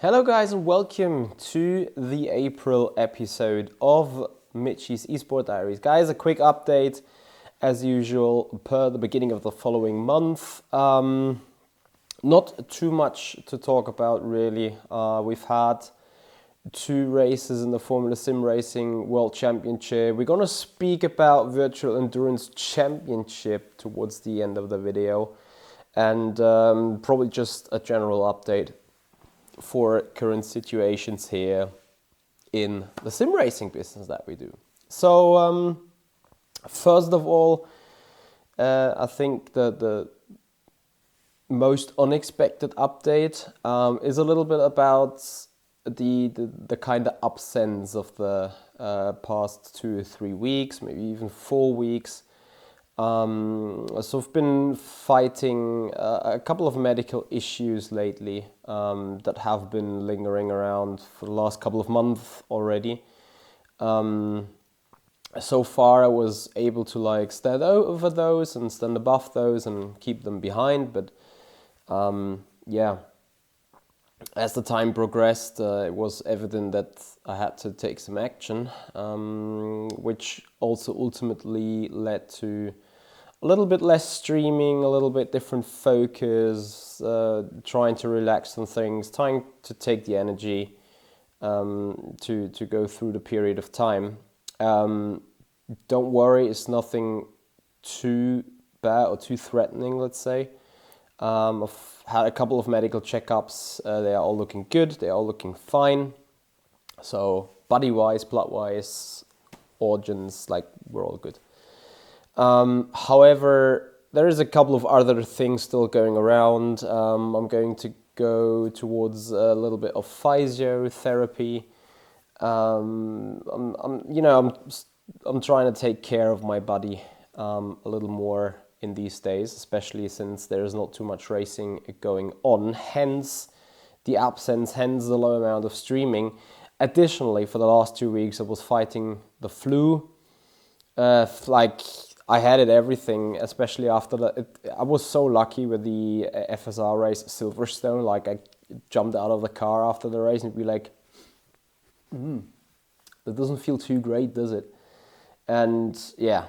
Hello guys and welcome to the April episode of Michi's Esport Diaries. Guys, a quick update as usual per the beginning of the following month. Not too much to talk about really. We've had two races in the Formula Simracing World Championship. We're going to speak about Virtual Endurance Championship towards the end of the video and probably just a general update for current situations here in the sim racing business that we do. So first of all, I think the most unexpected update is a little bit about the kind of absence of the past 2 or 3 weeks, maybe even 4 weeks. So I've been fighting a couple of medical issues lately that have been lingering around for the last couple of months already. So far I was able to stand over those and stand above those and keep them behind, but as the time progressed, it was evident that I had to take some action, which also ultimately led to a little bit less streaming, a little bit different focus, trying to relax on things, trying to take the energy to go through the period of time. Don't worry, it's nothing too bad or too threatening, let's say. I've had a couple of medical checkups. They are all looking good. They are all looking fine. So body-wise, blood-wise, organs, we're all good. However, there is a couple of other things still going around. I'm going to go towards a little bit of physiotherapy. I'm trying to take care of my body a little more in these days, especially since there is not too much racing going on. Hence the absence, hence the low amount of streaming. Additionally, for the last 2 weeks, I was fighting the flu. I had it everything, especially after I was so lucky with the FSR race Silverstone. I jumped out of the car after the race and be like, that doesn't feel too great, does it? And yeah,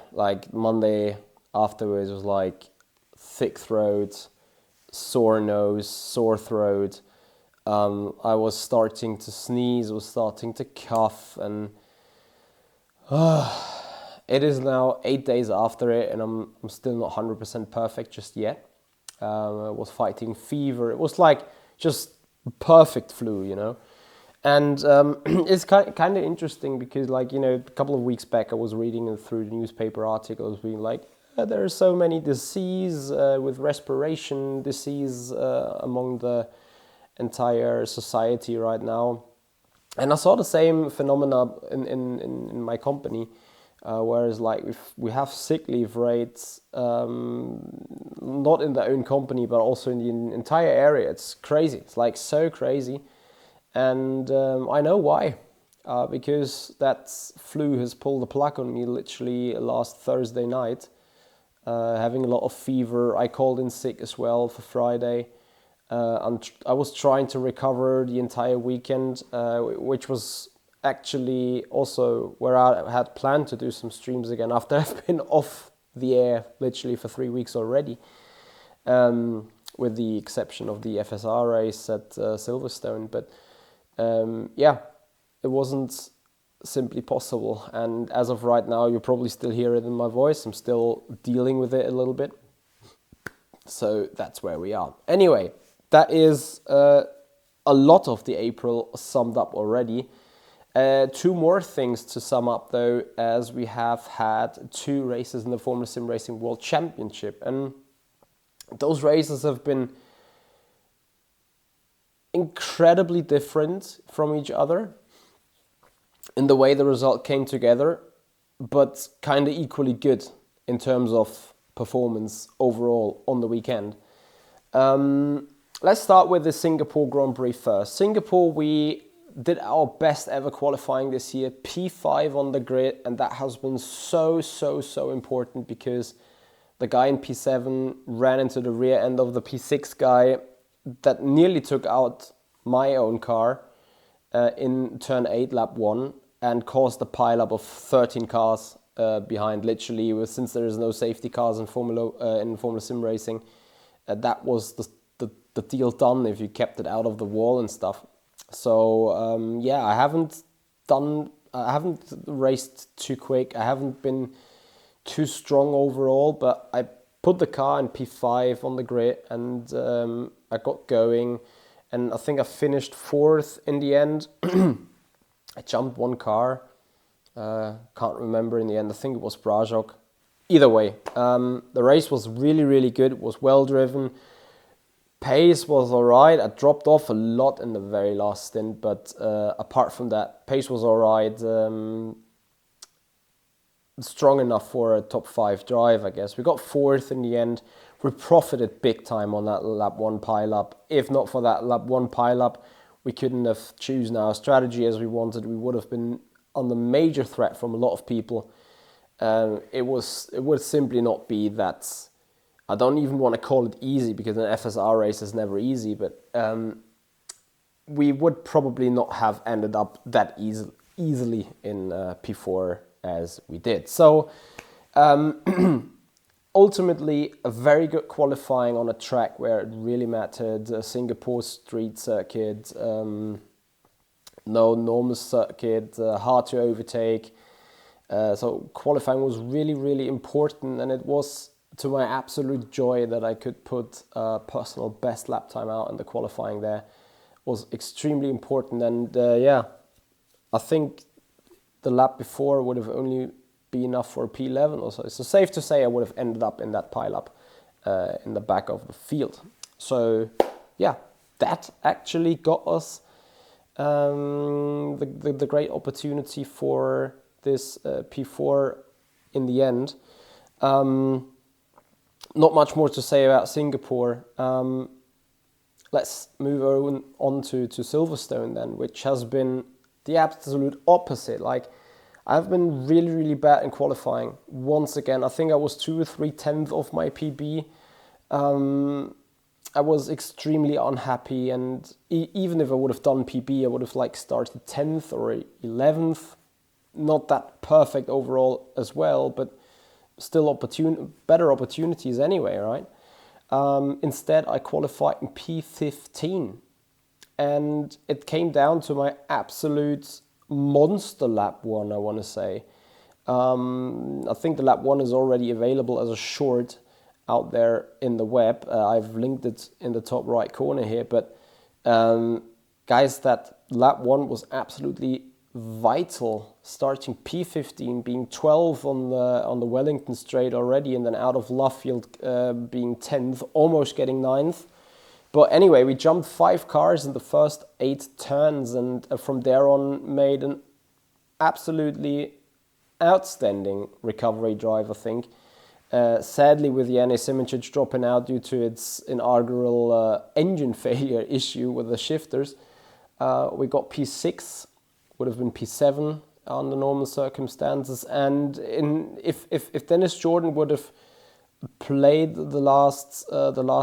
Monday afterwards was thick throat, sore nose, sore throat. I was starting to sneeze, was starting to cough, and it is now 8 days after it, and I'm still not 100% perfect just yet. I was fighting fever. It was just perfect flu, you know. And it's kind of interesting because, a couple of weeks back, I was reading through the newspaper articles being there are so many disease with respiration disease among the entire society right now. And I saw the same phenomena in my company. Whereas if we have sick leave rates, not in the own company, but also in the entire area. It's crazy. It's so crazy. And I know why. Because that flu has pulled the plug on me literally last Thursday night. Having a lot of fever. I called in sick as well for Friday. I was trying to recover the entire weekend, which was actually also where I had planned to do some streams again after I've been off the air literally for 3 weeks already, with the exception of the FSR race at Silverstone. But it wasn't simply possible, and as of right now you probably still hear it in my voice. I'm still dealing with it a little bit, so that's where we are. Anyway, that is a lot of the April summed up already. 2 more things to sum up though, as we have had 2 races in the Formula Simracing World Championship, and those races have been incredibly different from each other in the way the result came together, but kind of equally good in terms of performance overall on the weekend. Let's start with the Singapore Grand Prix first. Singapore, we did our best ever qualifying this year, P5 on the grid, and that has been so important because the guy in P7 ran into the rear end of the P6 guy that nearly took out my own car in turn 8, lap 1, and caused a pileup of 13 cars behind, literally, since there is no safety cars in Formula Sim racing. That was the deal done if you kept it out of the wall and stuff. So yeah, I haven't raced too quick. I haven't been too strong overall, but I put the car in P5 on the grid, and I got going, and I think I finished 4th in the end. I jumped one car, can't remember in the end. I think it was Brajok. Either way, the race was really, really good. It was well driven. Pace was alright. I dropped off a lot in the very last stint, but apart from that, pace was alright. Strong enough for a top 5 drive, I guess. We got 4th in the end. We profited big time on that lap 1 pileup. If not for that lap 1 pileup, we couldn't have chosen our strategy as we wanted. We would have been under major threat from a lot of people. It would simply not be that. I don't even want to call it easy, because an FSR race is never easy, but we would probably not have ended up that easily in P4 as we did. So ultimately a very good qualifying on a track where it really mattered. Singapore street circuit, no normal circuit, hard to overtake. So qualifying was really, really important, and it was to my absolute joy that I could put a personal best lap time out in the qualifying there. It was extremely important, and yeah, I think the lap before would have only been enough for P11 or so. So safe to say I would have ended up in that pileup in the back of the field. So yeah, that actually got us the great opportunity for this P4 in the end. Not much more to say about Singapore. Let's move on to Silverstone then, which has been the absolute opposite. Like, I've been really, really bad in qualifying. Once again, I think I was 2 or 3 tenths off my PB. I was extremely unhappy, and even if I would have done PB, I would have started 10th or 11th. Not that perfect overall as well, but still better opportunities anyway, right? Instead, I qualified in P15, and it came down to my absolute monster lap 1, I want to say. I think the lap 1 is already available as a short out there in the web. I've linked it in the top right corner here, but guys, that lap 1 was absolutely vital, starting P15, being 12 on the Wellington straight already, and then out of Luffield being 10th, almost getting 9th. But anyway, we jumped 5 cars in the first 8 turns, and from there on made an absolutely outstanding recovery drive, I think. Sadly, with the Simracing dropping out due to its inaugural engine failure issue with the shifters, we got P6, would have been P7 under normal circumstances. And if Dennis Jordan would have played the last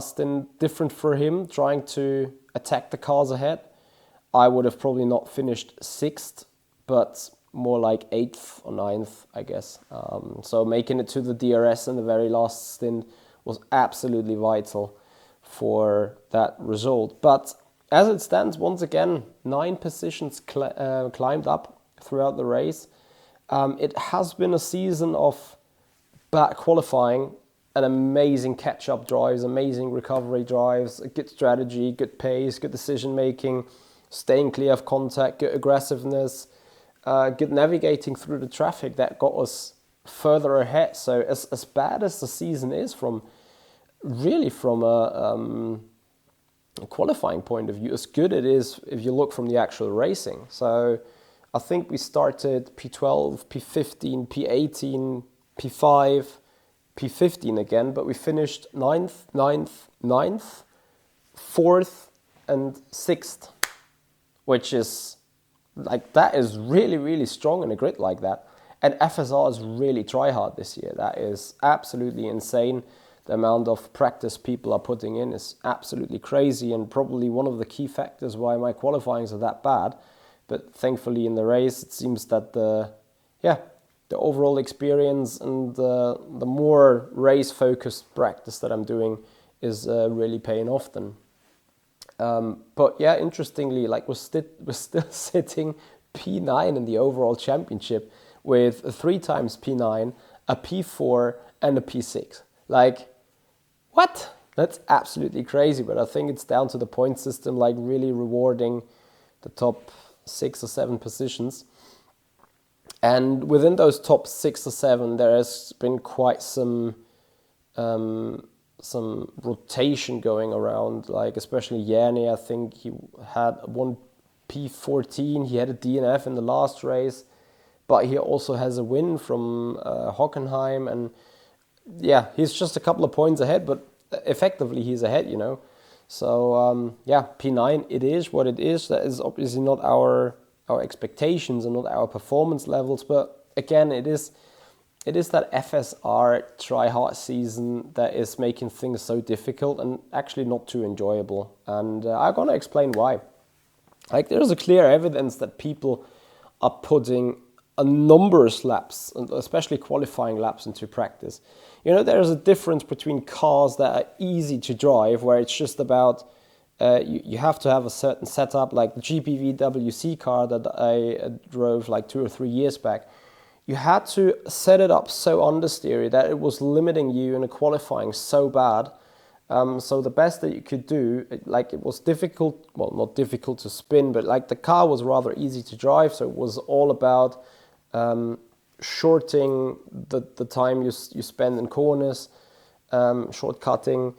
stint different for him, trying to attack the cars ahead, I would have probably not finished 6th, but more like 8th or 9th, I guess. So making it to the DRS in the very last stint was absolutely vital for that result. But as it stands, once again, 9 positions climbed up throughout the race. It has been a season of bad qualifying and amazing catch-up drives, amazing recovery drives, good strategy, good pace, good decision-making, staying clear of contact, good aggressiveness, good navigating through the traffic that got us further ahead. So as bad as the season is from a qualifying point of view, as good it is if you look from the actual racing. So I think we started P12, P15, P18, P5, P15 again, but we finished 9th, 4th and 6th, which is that is really, really strong in a grid like that. And FSR is really try hard this year. That is absolutely insane. The amount of practice people are putting in is absolutely crazy, and probably one of the key factors why my qualifyings are that bad. But thankfully in the race, it seems that the overall experience and the more race-focused practice that I'm doing is really paying off then. But yeah, interestingly, like we're still sitting P9 in the overall championship with a 3 times P9, a P4 and a P6. Like, what? That's absolutely crazy, but I think it's down to the point system, like really rewarding the top 6 or 7 positions. And within those top 6 or 7, there has been quite some rotation going around, like especially Yanni. I think he had one P14, he had a DNF in the last race, but he also has a win from Hockenheim, and yeah, he's just a couple of points ahead, but effectively he's ahead, you know. So yeah, P9, it is what it is. That is obviously not our expectations and not our performance levels, but again, it is that FSR try-hard season that is making things so difficult and actually not too enjoyable. And I'm going to explain why. Like, there's a clear evidence that people are putting a numerous laps, and especially qualifying laps, into practice. You know, there's a difference between cars that are easy to drive, where it's just about you have to have a certain setup, like the GPVWC car that I drove like 2 or 3 years back. You had to set it up so understeery that it was limiting you in a qualifying so bad. So the best that you could do, like it was difficult, well, not difficult to spin, but like the car was rather easy to drive. So it was all about shorting the time you spend in corners, shortcutting,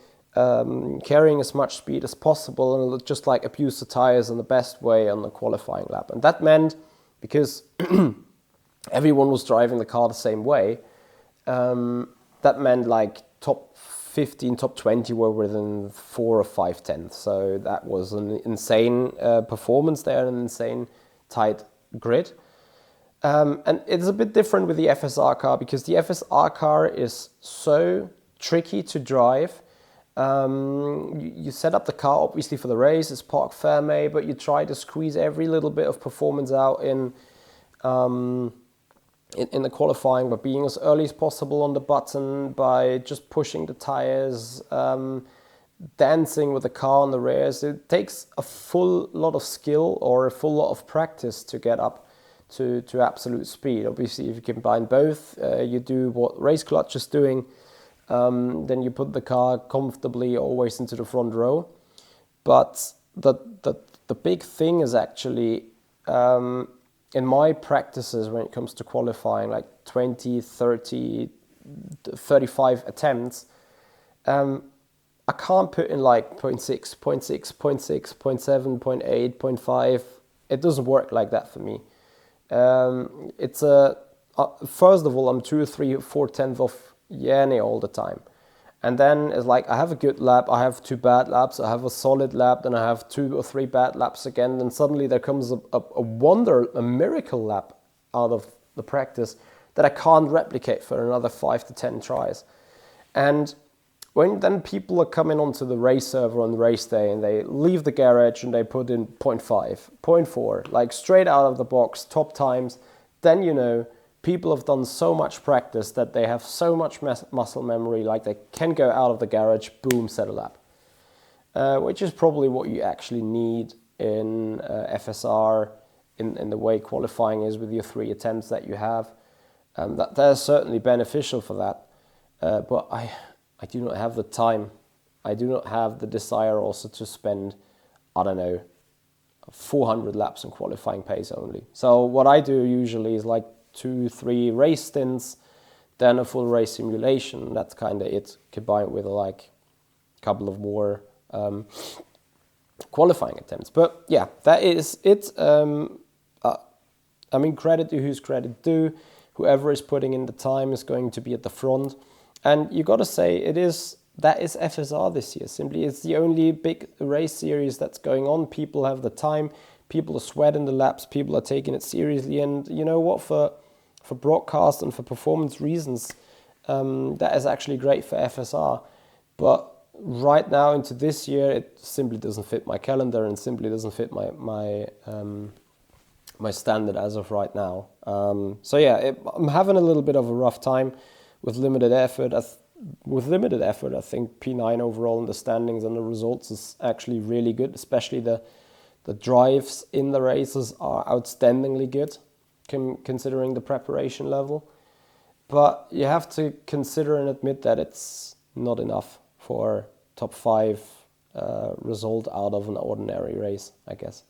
carrying as much speed as possible, and just like abuse the tires in the best way on the qualifying lap. And that meant, because everyone was driving the car the same way, that meant like top 15, top 20 were within 4 or 5 tenths. So that was an insane performance there, an insane tight grid. And it's a bit different with the FSR car, because the FSR car is so tricky to drive. You set up the car obviously for the race, it's parc fermé, but you try to squeeze every little bit of performance out in the qualifying by being as early as possible on the button, by just pushing the tires, dancing with the car on the rears. It takes a full lot of skill or a full lot of practice to get up to absolute speed. Obviously, if you combine both, you do what Race Clutch is doing, then you put the car comfortably always into the front row. But the big thing is actually, in my practices when it comes to qualifying, like 20, 30, 35 attempts, I can't put in like 0.6, 0.6, 0.6, 0.7, 0.8, 0.5. It doesn't work like that for me. It's first of all, I'm 2 or 3 or 4 tenths of Yanni all the time. And then it's like I have a good lap, I have 2 bad laps, I have a solid lap, then I have 2 or 3 bad laps again. Then suddenly there comes a wonder, a miracle lap out of the practice that I can't replicate for another 5 to 10 tries. And when then people are coming onto the race server on race day and they leave the garage and they put in 0.5, 0.4, like straight out of the box, top times, then you know people have done so much practice that they have so much muscle memory, like they can go out of the garage, boom, set a lap. Which is probably what you actually need in FSR, in the way qualifying is with your 3 attempts that you have. That is certainly beneficial for that. But I do not have the time. I do not have the desire also to spend, I don't know, 400 laps on qualifying pace only. So what I do usually is like 2-3 race stints, then a full race simulation. That's kind of it, combined with like a couple of more qualifying attempts. But yeah, that is it. I mean, credit to whose credit due. Whoever is putting in the time is going to be at the front. And you got to say, that is FSR this year. Simply, it's the only big race series that's going on. People have the time. People are sweating the laps. People are taking it seriously. And you know what? For broadcast and for performance reasons, that is actually great for FSR. But right now into this year, it simply doesn't fit my calendar and simply doesn't fit my standard as of right now. So yeah, I'm having a little bit of a rough time with limited effort. I think P9 overall in the standings and the results is actually really good, especially the drives in the races are outstandingly good considering the preparation level. But you have to consider and admit that it's not enough for top 5 result out of an ordinary race, I guess.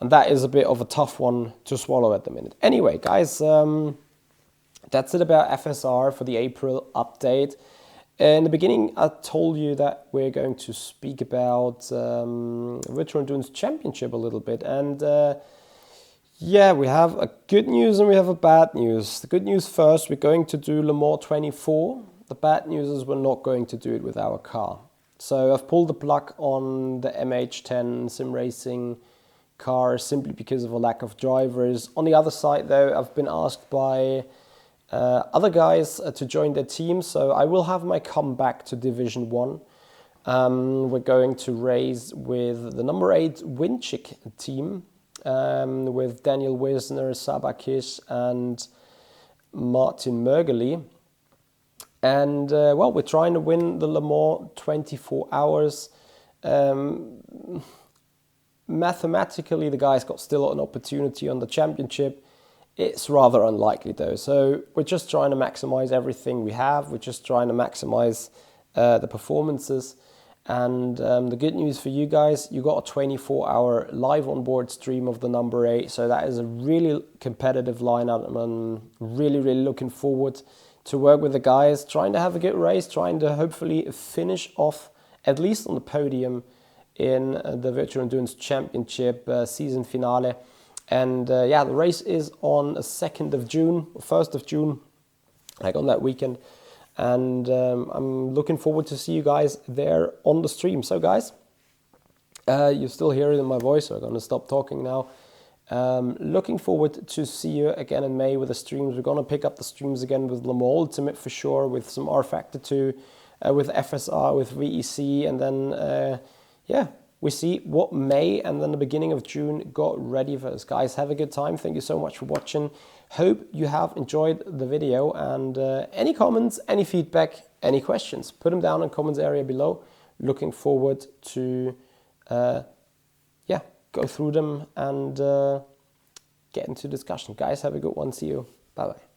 And that is a bit of a tough one to swallow at the minute. Anyway, guys, that's it about FSR for the April update. In the beginning, I told you that we're going to speak about Virtual Endurance Championship a little bit. And yeah, we have a good news and we have a bad news. The good news first, we're going to do Le Mans 24. The bad news is we're not going to do it with our car. So I've pulled the plug on the MH10 Simracing car simply because of a lack of drivers. On the other side though, I've been asked by other guys to join their team, so I will have my comeback to Division 1. We're going to race with the number 8 Winchik team, with Daniel Wisner, Sabakis and Martin Mergeli. And well, we're trying to win the Le Mans 24 hours. Mathematically, the guys got still an opportunity on the championship. It's rather unlikely though. So we're just trying to maximize everything we have. We're just trying to maximize the performances. And the good news for you guys, you got a 24-hour live on-board stream of the number 8. So that is a really competitive lineup. I'm really, really looking forward to work with the guys, trying to have a good race, trying to hopefully finish off at least on the podium in the Virtual Endurance Championship season finale. And yeah, the race is on the 2nd of June, 1st of June, like on that weekend. And I'm looking forward to see you guys there on the stream. So guys, you still hear it in my voice, so I'm going to stop talking now. Looking forward to see you again in May with the streams. We're going to pick up the streams again with Le Mans Ultimate for sure, with some R Factor 2, with FSR, with VEC, and then yeah, we see what May and then the beginning of June got ready for us. Guys, have a good time. Thank you so much for watching. Hope you have enjoyed the video, and any comments, any feedback, any questions, put them down in the comments area below. Looking forward to yeah, go through them and get into discussion. Guys, have a good one. See you. Bye-bye.